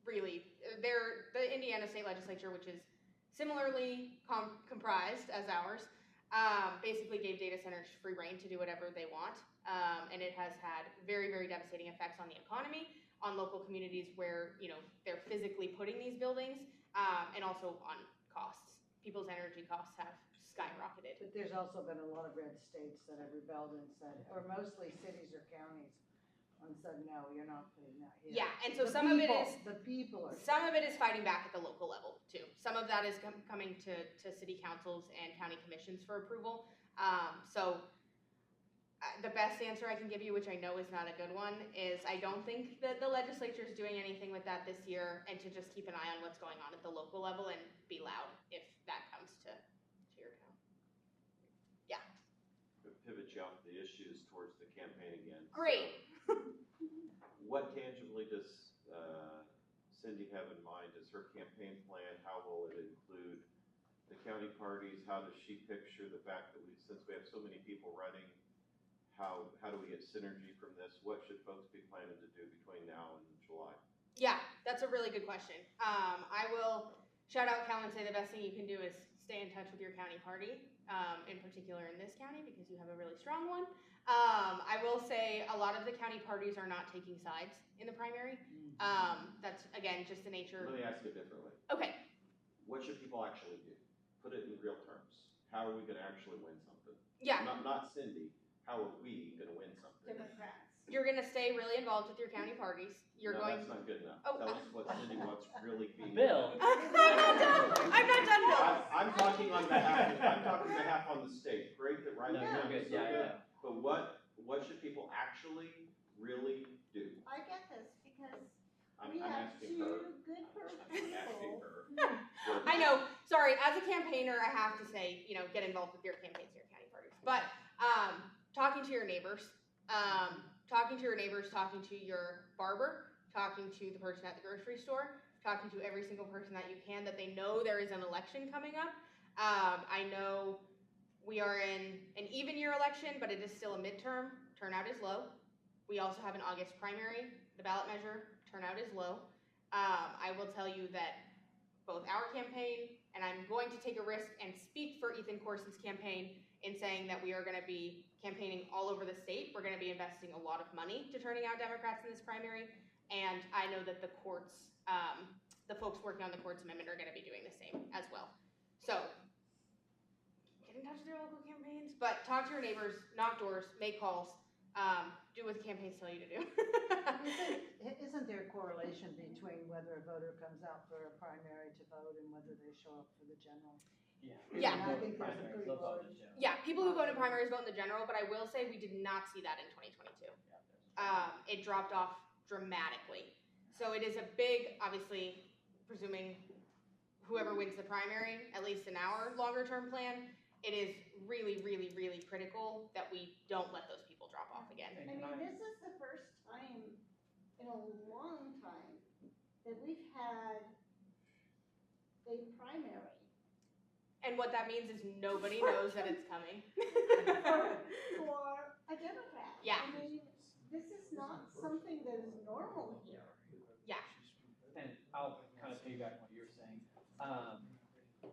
really, the Indiana state legislature, which is similarly comprised as ours, basically gave data centers free rein to do whatever they want. And it has had very, very devastating effects on the economy, on local communities where, they're physically putting these buildings, and also on costs. People's energy costs have skyrocketed. But there's also been a lot of red states that have rebelled and said, or mostly cities or counties, and said, no, you're not putting that here. Yeah, and so The some of it people- is, The people are. some of it is fighting back at the local level too. Some of that is coming to city councils and county commissions for approval. The best answer I can give you, which I know is not a good one, is I don't think that the legislature is doing anything with that this year, and to just keep an eye on what's going on at the local level and be loud if that comes to your town. Yeah. Pivot you off the issues towards the campaign again. Great. So, what tangibly does Cindy have in mind as her campaign plan? How will it include the county parties? How does she picture the fact that since we have so many people running, how do we get synergy from this? What should folks be planning to do between now and July? Yeah, that's a really good question. I will shout out Cal and say the best thing you can do is stay in touch with your county party, in particular in this county, because you have a really strong one. I will say a lot of the county parties are not taking sides in the primary. That's, again, just the nature. Let me ask it differently. Okay, What should people actually do? Put it in real terms. How are we gonna actually win something? yeah, Not Cindy. How are we gonna win something? Democrats. you're gonna stay really involved with your county parties. You're No, going. that's not good enough. Oh, Tell us what Cindy wants really being. Bill. I'm not done. I'm not done, Bill. I'm talking on behalf on the state. Great that right No, now you're is good. so Yeah, good. yeah. But what should people actually really do? I get this because I'm we have asking two her. good I'm asking people. her. I know. Sorry, as a campaigner, I have to say, get involved with your campaigns, your county parties. But talking to your neighbors, talking to your barber, talking to the person at the grocery store, talking to every single person that you can, that they know there is an election coming up. I know we are in an even year election, but it is still a midterm. Turnout is low. We also have an August primary, the ballot measure. Turnout is low. I will tell you that both our campaign, and I'm going to take a risk and speak for Ethan Corson's campaign in saying that we are gonna be campaigning all over the state. We're gonna be investing a lot of money to turning out Democrats in this primary. And I know that the courts, the folks working on the courts amendment are gonna be doing the same as well. So, get in touch with your local campaigns, but talk to your neighbors, knock doors, make calls, do what the campaigns tell you to do. Isn't there a correlation between whether a voter comes out for a primary to vote and whether they show up for the general? Yeah. I think there's a Primaries, pretty they'll vote large. in general. Yeah, people who vote in primaries vote in the general, but I will say we did not see that in 2022. It dropped off dramatically. So it is a big, obviously, presuming whoever wins the primary, at least in our longer term plan, it is really, really, really critical that we don't let those people drop off again. I mean, this is the first time in a long time that we've had a primary. And what that means is nobody knows that it's coming. For a Democrat. Yeah. I mean, this is not something that is normal here. Yeah. And I'll kind of piggyback on what you were saying.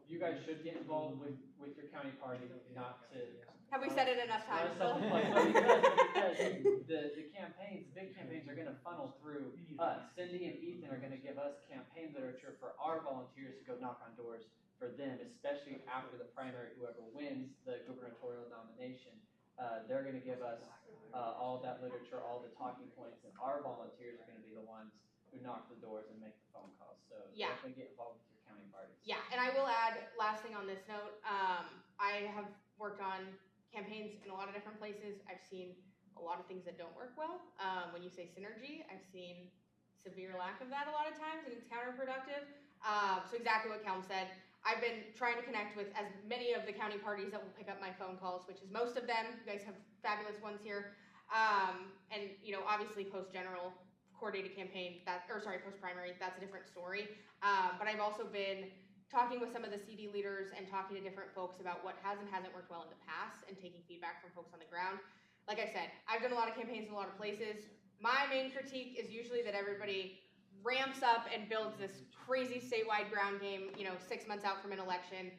You guys should get involved with your county party, not to. Have we said it enough times? Well, because the campaigns, the big campaigns are gonna funnel through us. Cindy and Ethan are gonna give us campaign literature for our volunteers to go knock on doors for them, especially after the primary, whoever wins the gubernatorial nomination. They're gonna give us all that literature, all the talking points, and our volunteers are gonna be the ones who knock the doors and make the phone calls. So Yeah. definitely get involved with your county parties. Yeah, and I will add, last thing on this note, I have worked on campaigns in a lot of different places. I've seen a lot of things that don't work well. When you say synergy, I've seen severe lack of that a lot of times, and it's counterproductive. So exactly what Kelm said. I've been trying to connect with as many of the county parties that will pick up my phone calls, which is most of them. You guys have fabulous ones here. And, you know, obviously post-general, coordinated campaign, post-primary, that's a different story. But I've also been talking with some of the CD leaders and talking to different folks about what has and hasn't worked well in the past and taking feedback from folks on the ground. Like I said, I've done a lot of campaigns in a lot of places. My main critique is usually that everybody ramps up and builds this crazy statewide ground game, 6 months out from an election,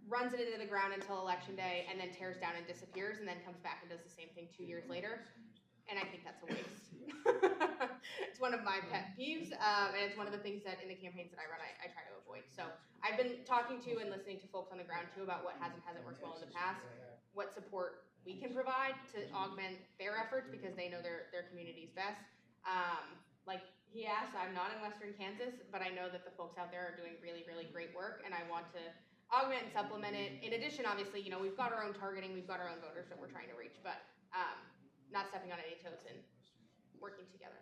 runs it into the ground until election day, and then tears down and disappears, and then comes back and does the same thing 2 years later. And I think that's a waste. It's one of my pet peeves, and it's one of the things that in the campaigns that I run, I try to avoid. So I've been talking to and listening to folks on the ground too about what has and hasn't worked well in the past, what support we can provide to augment their efforts because they know their communities best. Like he asked, I'm not in Western Kansas, but I know that the folks out there are doing really, really great work, and I want to augment and supplement it. In addition, obviously, we've got our own targeting, we've got our own voters that we're trying to reach, but not stepping on any toes and working together.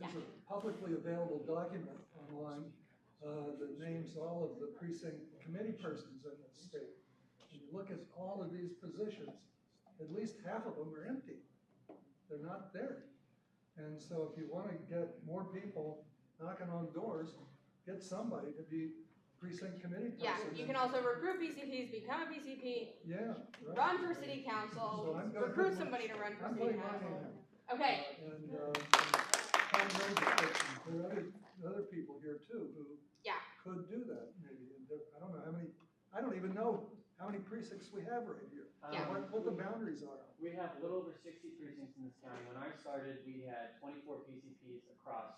There's a publicly available document online that names all of the precinct committee persons in the state. And you look at all of these positions, at least half of them are empty. They're not there. And so if you want to get more people knocking on doors, get somebody to be precinct committee person. Yeah, you can also recruit PCPs, become a PCP, Yeah. Right. run for city council, So I'm gonna recruit put my- somebody to run for I'm city putting my council. name in. Okay, And Tom knows that there are other people here too who Yeah. could do that maybe. And I don't know how many, I don't even know how many precincts we have right here. Yeah. What the boundaries are. We have a little over 60 precincts in this county. When I started, we had 24 PCPs across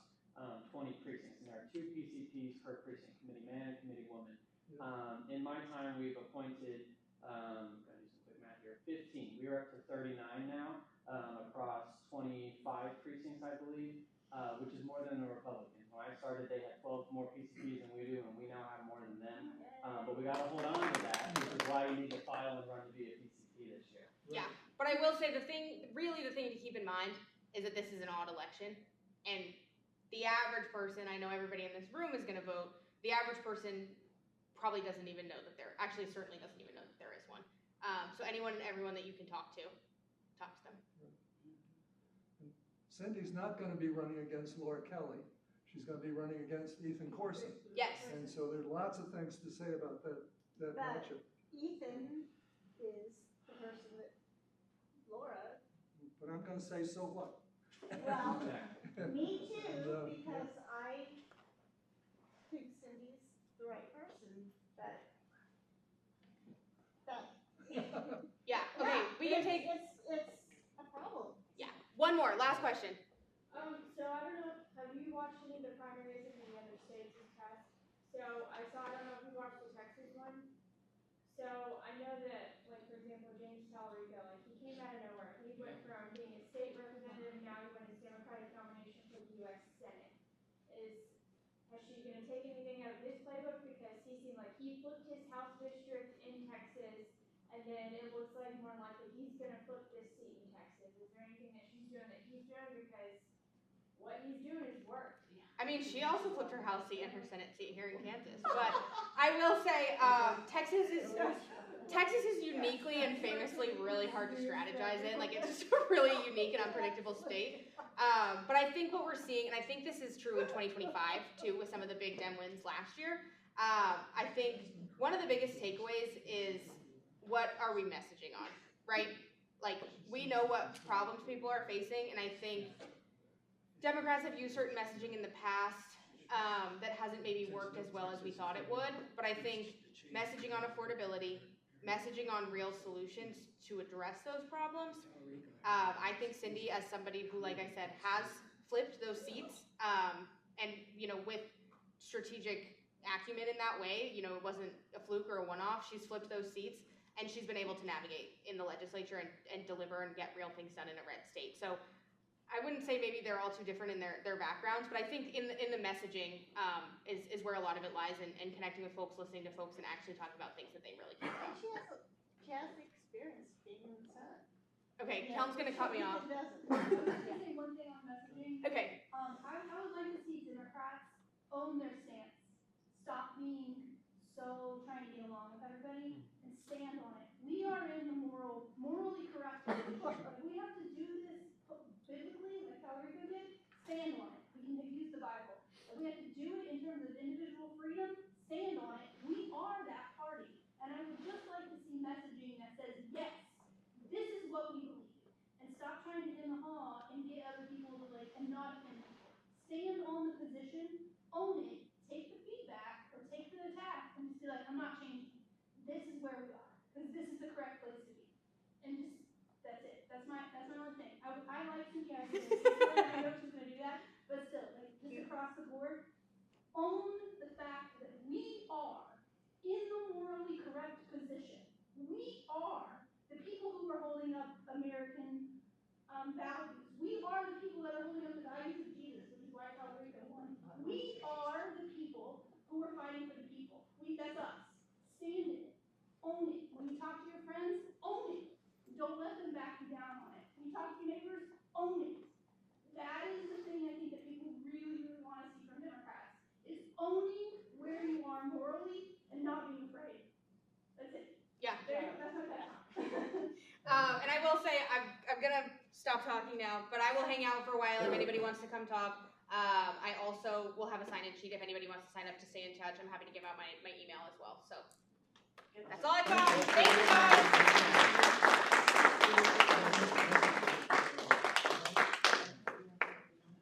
20 precincts, and there are 2 PCPs per precinct, committee man and committee woman. In my time, we've appointed, I'm gonna do some quick math here, 15. We are up to 39 now across 25 precincts, I believe, which is more than the Republicans. When I started, they had 12 more PCPs than we do, and we now have more than them. But we gotta hold on to that, which is why you need to file and run to be a PCP this year. Yeah, but I will say the thing to keep in mind is that this is an odd election, and the average person, I know everybody in this room is gonna vote, the average person probably doesn't even know that certainly doesn't even know that there is one. So anyone and everyone that you can talk to them. Cindy's not gonna be running against Laura Kelly. She's gonna be running against Ethan Corson. Yes. And so there's lots of things to say about that But- matchup. Ethan is the person that Laura, But I'm gonna say, so what? well, Exactly. me too, And, because But, that, Yeah, okay, we can take, it's a problem. yeah, one more, last question. So I don't know, have you watched any of the primaries in any other states this past? So I don't know if you watched the Texas one. So I know that, like, for example, James Talarico, like, he came out of nowhere. He went from being a state representative, now he won his Democratic nomination for the US Senate. Has she gonna take anything out of his playbook? Because he seemed like he flipped his House district in Texas, and then it looks like more likely he's gonna flip this seat in Texas. Is there anything that she's doing that he's doing? Because what he's doing is work. I mean, she also flipped her House seat and her Senate seat here in Kansas, but I will say, Texas is uniquely and famously really hard to strategize in. Like, it's just a really unique and unpredictable state. But I think what we're seeing, and I think this is true in 2025 too, with some of the big Dem wins last year. I think one of the biggest takeaways is, what are we messaging on, right? Like, we know what problems people are facing, and I think Democrats have used certain messaging in the past that hasn't maybe worked as well as we thought it would, but I think messaging on affordability, messaging on real solutions to address those problems. I think Cindy, as somebody who, like I said, has flipped those seats, and, you know, with strategic acumen in that way, you know, it wasn't a fluke or a one-off, she's flipped those seats, and she's been able to navigate in the legislature and deliver and get real things done in a red state. So I wouldn't say maybe they're all too different in their backgrounds, but I think in the messaging is where a lot of it lies, and connecting with folks, listening to folks, and actually talking about things that they really care And about. she has experience being in the Senate. Okay, Kellen's gonna cut me off. She doesn't. I was gonna say one thing on messaging. Okay, I would like to see Democrats own their stance. Stop being so trying to get along with everybody and stand on it. We are in the morally correct position. If we have to do this biblically, like Talarico did, stand on it. We can use the Bible. If we have to do it in terms of individual freedom, stand on it. We are that party. And I would just like to see messaging that says, yes, this is what we believe. And stop trying to hem and haw and get other people to like, and not offend people. Stand on the position, own it, take the feedback or take the attack and just be like, I'm not changing. This is where we are. Because this is the correct place to be. And just, that's it. That's my only thing. I like Cindy, I know she's gonna do that, but still, like, just across the board, own the fact that we are in the morally correct position. We are the people who are holding up American values. We are the people that are holding up the values of Jesus, which is why Talarico won. We are the people who are fighting for the people. That's us. Stand in it. Own it. When you talk to your friends, own it. Don't let them back you down on it. When you talk to your neighbors, own it. That is the thing I think that people really, really want to see from Democrats, is owning where you are morally and not being afraid. That's it. yeah. There you go. That's my pet And I will say, I'm gonna stop talking now, but I will hang out for a while if anybody wants to come talk. I also will have a sign-in sheet if anybody wants to sign up to stay in touch. I'm happy to give out my email as well, so. That's all I've got. Thank you, guys.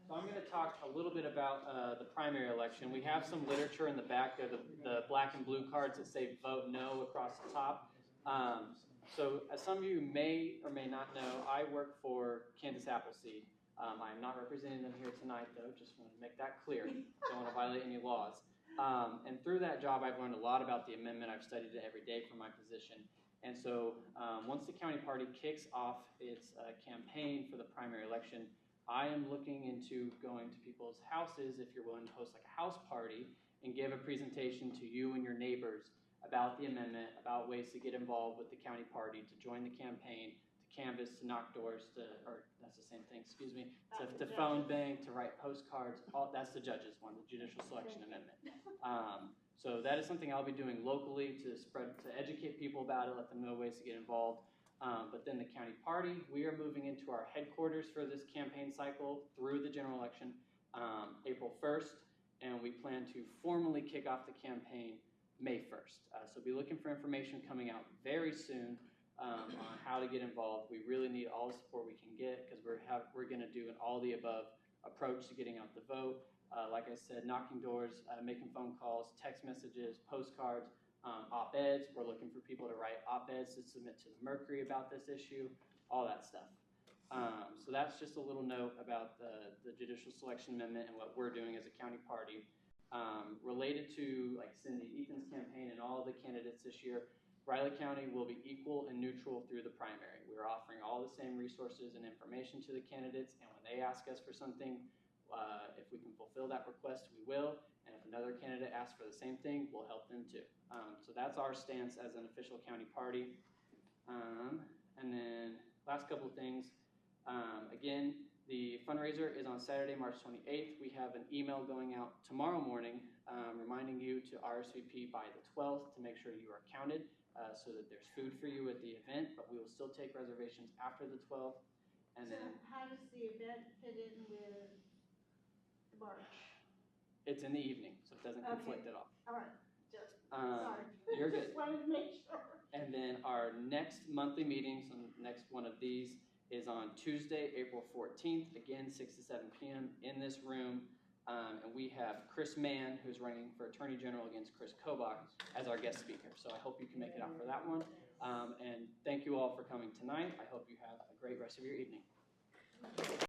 So I'm going to talk a little bit about the primary election. We have some literature in the back there, the black and blue cards that say vote no across the top. So as some of you may or may not know, I work for Kansas Appleseed. I am not representing them here tonight, though. Just want to make that clear. Don't want to violate any laws. And through that job, I've learned a lot about the amendment. I've studied it every day for my position. And so once the county party kicks off its campaign for the primary election, I am looking into going to people's houses, if you're willing to host like a house party, and give a presentation to you and your neighbors about the amendment, about ways to get involved with the county party, to join the campaign, to canvass, to knock doors, or that's the same thing, excuse me, to phone bank, to write postcards. That's the judges one, the Judicial Selection Amendment. So that is something I'll be doing locally to educate people about it, let them know ways to get involved. But then the county party, we are moving into our headquarters for this campaign cycle through the general election April 1st, and we plan to formally kick off the campaign May 1st. So be looking for information coming out very soon on how to get involved. We really need all the support we can get because we're going to do an all the above approach to getting out the vote. Like I said, knocking doors, making phone calls, text messages, postcards, op-eds. We're looking for people to write op-eds to submit to the Mercury about this issue, all that stuff. So that's just a little note about the judicial selection amendment and what we're doing as a county party. Related to like Cindy Ethan's campaign and all of the candidates this year, Riley County will be equal and neutral through the primary. We're offering all the same resources and information to the candidates, and when they ask us for something, if we can fulfill that request, we will. And if another candidate asks for the same thing, we'll help them too. So that's our stance as an official county party. And then last couple of things. Again, the fundraiser is on Saturday, March 28th. We have an email going out tomorrow morning reminding you to RSVP by the 12th to make sure you are counted so that there's food for you at the event, but we will still take reservations after the 12th. And So then how does the event fit in with March? it's in the evening, so it doesn't conflict at all. All right, just, sorry. You're good. Just wanted to make sure. And then our next monthly meetings, and the next one of these is on Tuesday, April 14th, again, 6 to 7 p.m. in this room. And we have Chris Mann, who's running for Attorney General against Chris Kobach, as our guest speaker. So I hope you can make it out for that one. And thank you all for coming tonight. I hope you have a great rest of your evening.